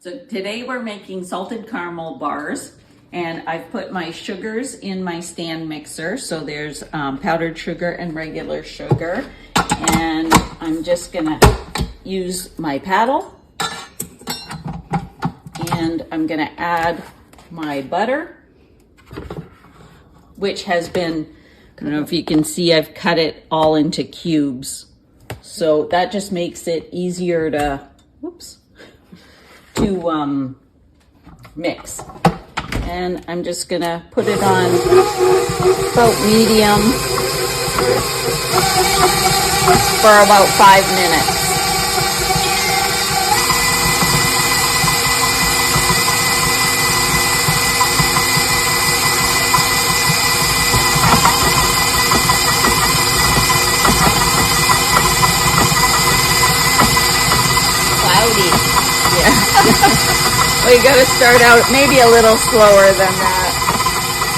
So today we're making salted caramel bars, and I've put my sugars in my stand mixer. So there's powdered sugar and regular sugar. And I'm just gonna use my paddle, and I'm gonna add my butter, which has been, I don't know if you can see, I've cut it all into cubes. So that just makes it easier to, mix. And I'm just gonna put it on about medium for about 5 minutes. Cloudy. Yeah. We gotta start out maybe a little slower than that.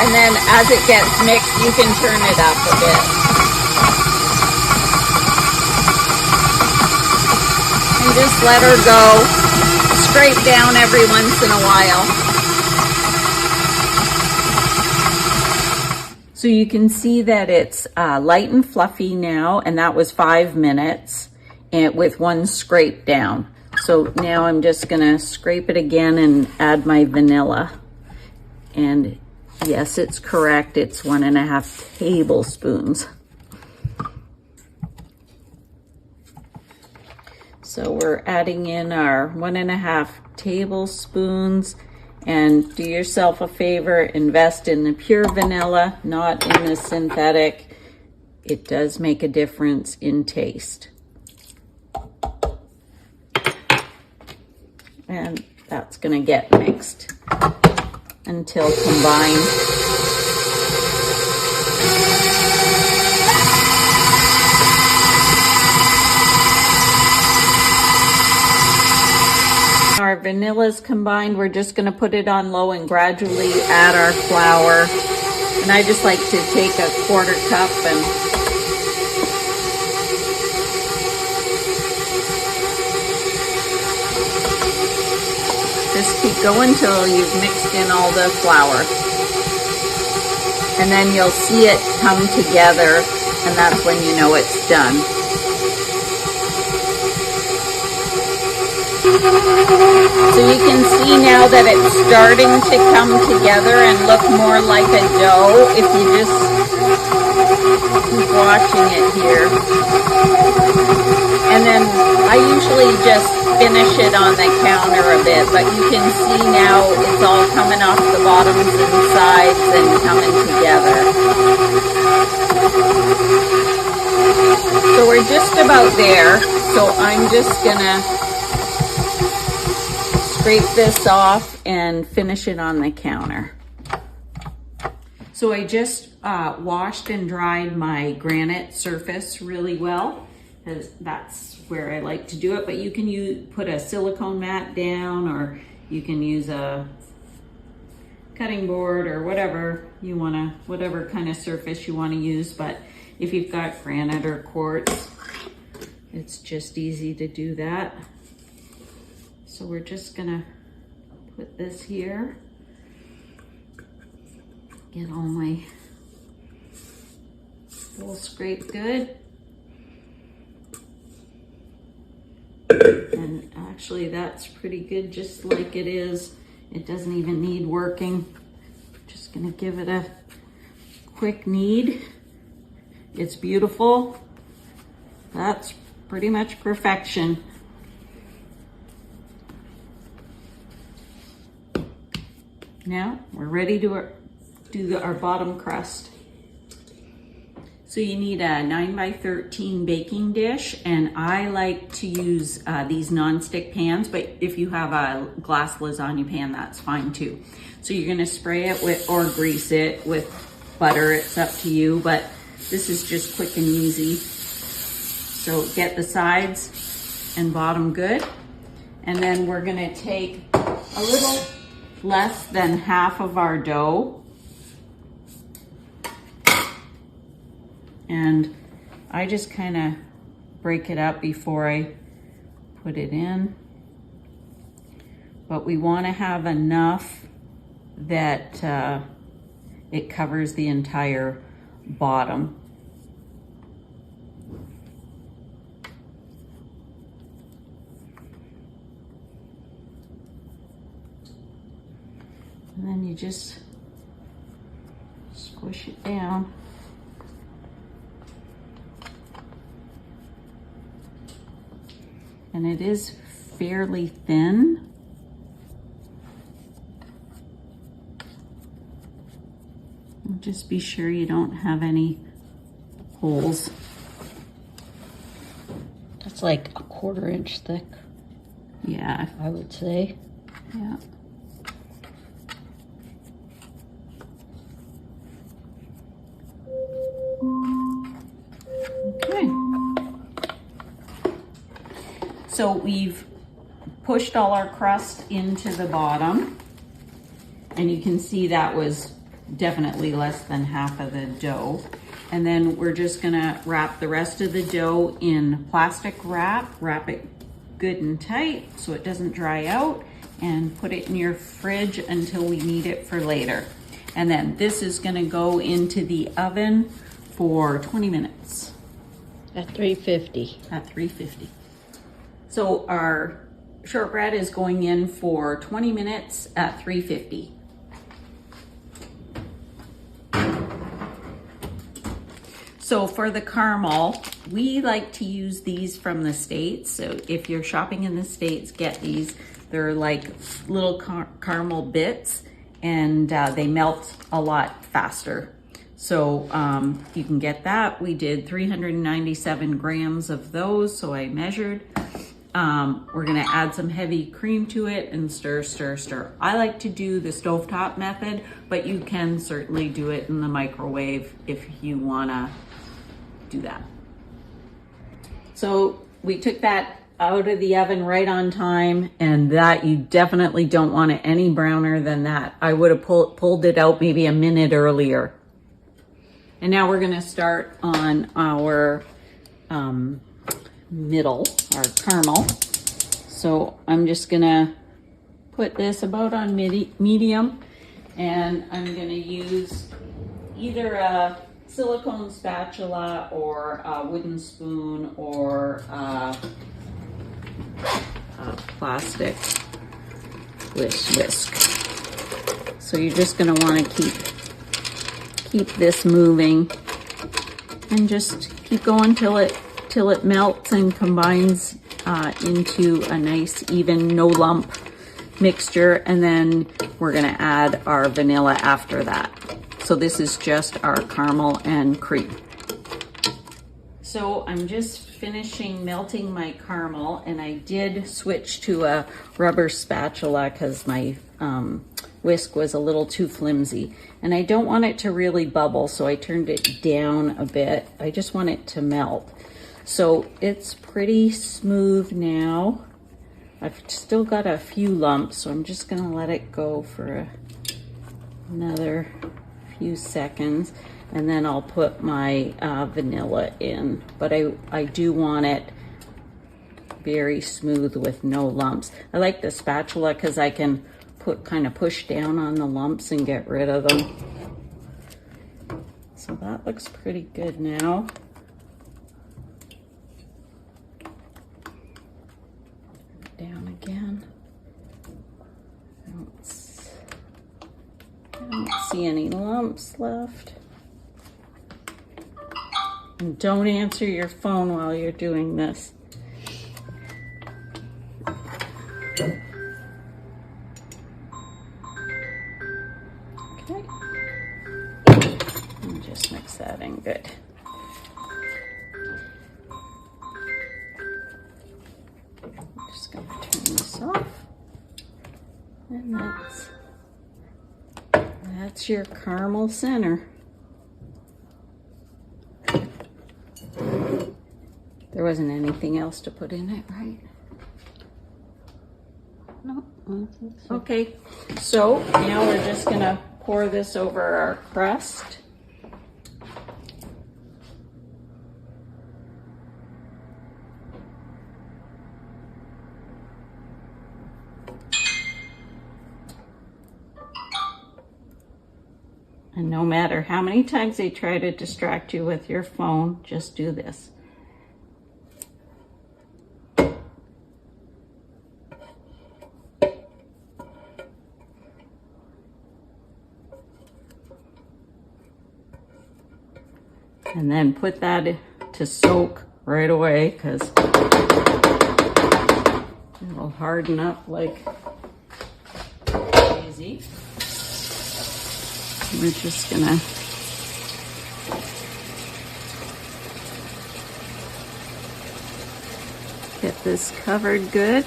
And then as it gets mixed, you can turn it up a bit. And just let her go. Scrape down every once in a while. So you can see that it's light and fluffy now, and that was 5 minutes and with one scrape down. So now I'm just gonna scrape it again and add my vanilla. And yes, it's correct, it's 1.5 tablespoons. So we're adding in our 1.5 tablespoons. And do yourself a favor, invest in the pure vanilla, not in the synthetic. It does make a difference in taste. And that's gonna get mixed until combined. Our vanilla's combined. We're just gonna put it on low and gradually add our flour. And I just like to take a 1/4 cup and just keep going till you've mixed in all the flour. And then you'll see it come together, and that's when you know it's done. So you can see now that it's starting to come together and look more like a dough if you just keep watching it here. And then I usually just finish it on the counter a bit, but you can see now it's all coming off the bottoms and sides and coming together. So we're just about there. So I'm just gonna scrape this off and finish it on the counter. So I just washed and dried my granite surface really well, because that's where I like to do it. But you can put a silicone mat down, or you can use a cutting board or whatever you wanna, whatever kind of surface you wanna use. But if you've got granite or quartz, it's just easy to do that. So we're just gonna put this here. Get all my bowl scraped good. And actually that's pretty good just like it is. It doesn't even need working. Just gonna give it a quick knead. It's beautiful. That's pretty much perfection. Now we're ready to do our bottom crust. So you need a 9x13 baking dish, and I like to use these non-stick pans, but if you have a glass lasagna pan, that's fine too. So you're gonna spray it with, or grease it with butter, it's up to you, but this is just quick and easy. So get the sides and bottom good. And then we're gonna take a little less than half of our dough, and I just kind of break it up before I put it in. but we want to have enough that it covers the entire bottom. And then you just squish it down. And it is fairly thin. And just be sure you don't have any holes. That's like a 1/4 inch thick. Yeah. I would say. Yeah. Okay. So we've pushed all our crust into the bottom, and you can see that was definitely less than half of the dough. And then we're just gonna wrap the rest of the dough in plastic wrap it good and tight so it doesn't dry out, and put it in your fridge until we need it for later. And then this is gonna go into the oven for 20 minutes. At 350. At 350. So our shortbread is going in for 20 minutes at 350. So for the caramel, we like to use these from the States. So if you're shopping in the States, get these. They're like little caramel bits, and they melt a lot faster. So you can get that. We did 397 grams of those, so I measured. We're gonna add some heavy cream to it and stir, stir, stir. I like to do the stovetop method, but you can certainly do it in the microwave if you wanna do that. So we took that out of the oven right on time, and that you definitely don't want it any browner than that. I would have pulled it out maybe a minute earlier. And now we're gonna start on our middle, our caramel. So I'm just gonna put this about on medium, and I'm gonna use either a silicone spatula or a wooden spoon or a plastic whisk. So you're just gonna wanna keep this moving and just keep going till it melts and combines into a nice even no lump mixture. And then we're gonna add our vanilla after that. So this is just our caramel and cream. So I'm just finishing melting my caramel, and I did switch to a rubber spatula because my whisk was a little too flimsy. And I don't want it to really bubble, so I turned it down a bit. I just want it to melt. So it's pretty smooth now. I've still got a few lumps, so I'm just gonna let it go for another few seconds, and then I'll put my vanilla in. But I do want it very smooth with no lumps. I like the spatula because I can kind of push down on the lumps and get rid of them. So that looks pretty good now. Down again. I don't see any lumps left. And don't answer your phone while you're doing this. Okay. And just mix that in good. I'm just going to turn this off. And that's your caramel center. There wasn't anything else to put in it, right? No, I don't think so. Okay, so now we're just gonna pour this over our crust. And no matter how many times they try to distract you with your phone, just do this. And then put that to soak right away, because it'll harden up like crazy. We're just gonna get this covered good.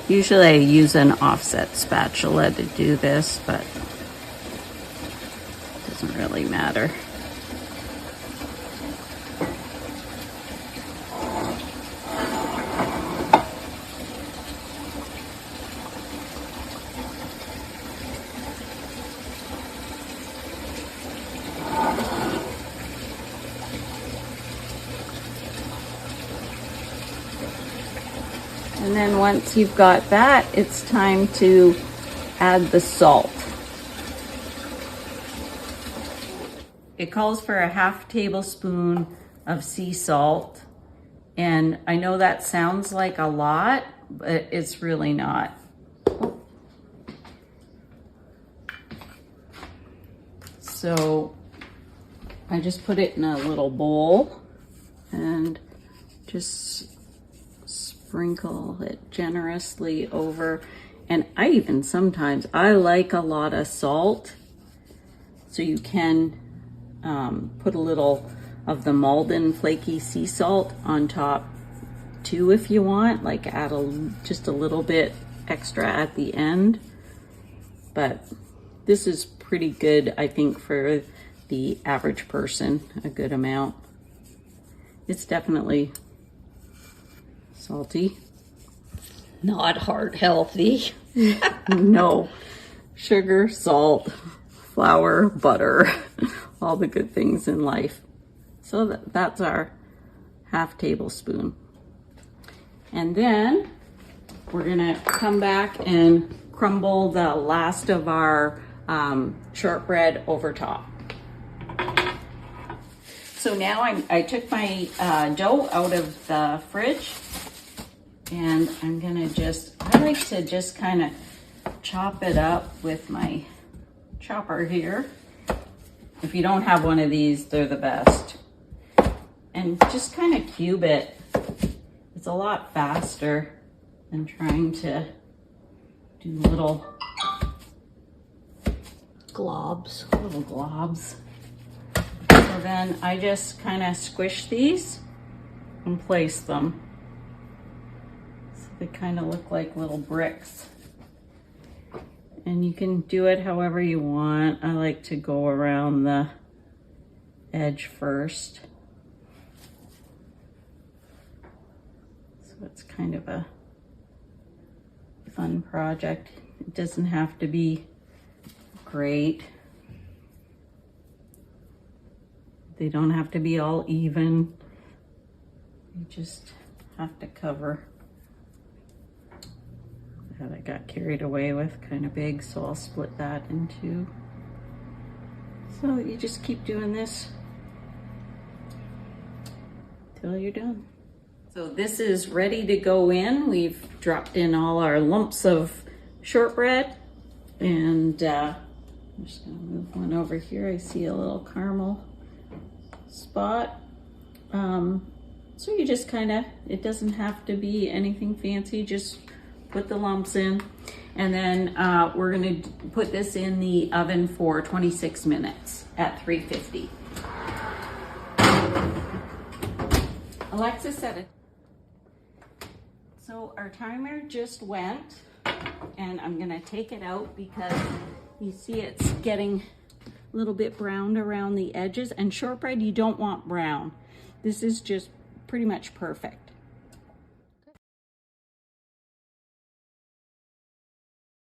Usually I use an offset spatula to do this, but it doesn't really matter. And then once you've got that, it's time to add the salt. It calls for a half tablespoon of sea salt. And I know that sounds like a lot, but it's really not. So I just put it in a little bowl and just sprinkle it generously over. And I even sometimes, I like a lot of salt, so you can put a little of the Malden flaky sea salt on top too if you want, like add just a little bit extra at the end. But this is pretty good, I think, for the average person, a good amount. It's definitely salty. Not heart healthy. No. Sugar, salt, flour, butter, all the good things in life. So that's our half tablespoon. And then we're gonna come back and crumble the last of our shortbread over top. So now I took my dough out of the fridge, and I'm gonna I like to just kind of chop it up with my chopper here. If you don't have one of these, they're the best. And just kind of cube it. It's a lot faster than trying to do little globs. So then I just kind of squish these and place them. So they kind of look like little bricks. And you can do it however you want. I like to go around the edge first. So it's kind of a fun project. It doesn't have to be great. They don't have to be all even. You just have to cover. That I got carried away with, kind of big, so I'll split that in two. So you just keep doing this till you're done. So this is ready to go in. We've dropped in all our lumps of shortbread, and I'm just gonna move one over here. I see a little caramel spot. So you just kind of, it doesn't have to be anything fancy, just put the lumps in. And then we're gonna put this in the oven for 26 minutes at 350. Alexa, set it. So our timer just went, and I'm gonna take it out because you see it's getting a little bit browned around the edges, and shortbread you don't want brown. This is just pretty much perfect.